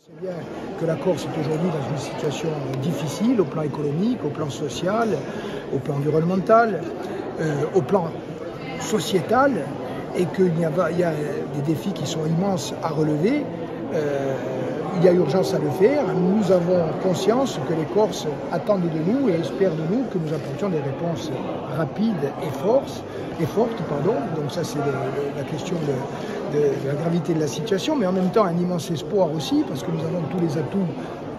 C'est bien que la Corse est aujourd'hui dans une situation difficile au plan économique, au plan social, au plan environnemental, au plan sociétal, et qu'il y a des défis qui sont immenses à relever. Il y a urgence à le faire. Nous avons conscience que les Corses attendent de nous et espèrent de nous que nous apportions des réponses rapides et fortes. Donc ça, c'est la question de la gravité de la situation, mais en même temps un immense espoir aussi, parce que nous avons tous les atouts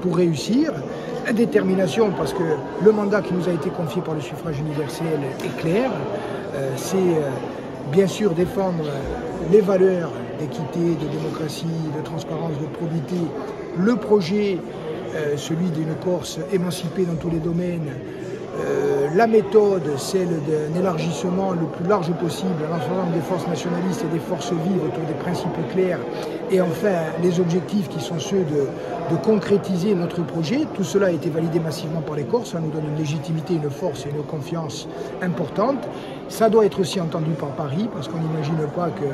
pour réussir. La détermination, parce que le mandat qui nous a été confié par le suffrage universel est clair. C'est bien sûr défendre les valeurs d'équité, de démocratie, de transparence, de probité, le projet, celui d'une Corse émancipée dans tous les domaines, la méthode, celle d'un élargissement le plus large possible à l'ensemble des forces nationalistes et des forces vives autour des principes clairs, et enfin les objectifs qui sont ceux de concrétiser notre projet. Tout cela a été validé massivement par les Corses, ça nous donne une légitimité, une force et une confiance importante. Ça doit être aussi entendu par Paris, parce qu'on n'imagine pas que,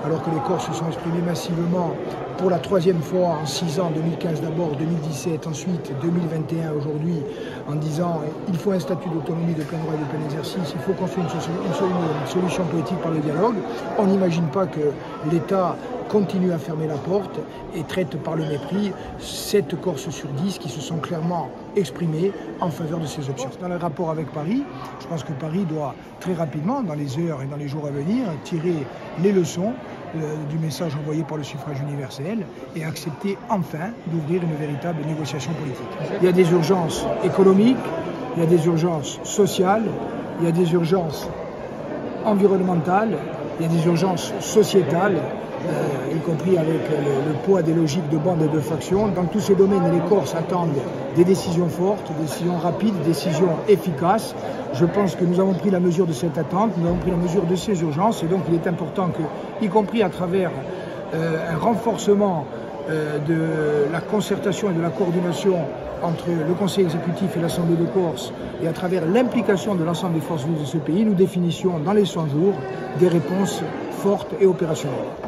alors que les Corses se sont exprimés massivement pour la troisième fois en 6 ans, 2015 d'abord, 2017, ensuite 2021 aujourd'hui, en disant il faut un statut d'autonomie de plein droit et de plein exercice, il faut construire une solution politique par le dialogue. On n'imagine pas que l'État continue à fermer la porte et traite par le mépris 7 Corses sur 10 qui se sont clairement exprimés en faveur de ces options. Dans le rapport avec Paris, je pense que Paris doit très rapidement, dans les heures et dans les jours à venir, tirer les leçons du message envoyé par le suffrage universel et accepter enfin d'ouvrir une véritable négociation politique. Il y a des urgences économiques, il y a des urgences sociales, il y a des urgences environnementales, il y a des urgences sociétales, y compris avec le poids des logiques de bandes et de factions. Dans tous ces domaines, les Corses attendent des décisions fortes, des décisions rapides, des décisions efficaces. Je pense que nous avons pris la mesure de cette attente, nous avons pris la mesure de ces urgences, et donc il est important que, y compris à travers un renforcement de la concertation et de la coordination entre le Conseil exécutif et l'Assemblée de Corse, et à travers l'implication de l'ensemble des forces vives de ce pays, nous définissions dans les 100 jours des réponses fortes et opérationnelles.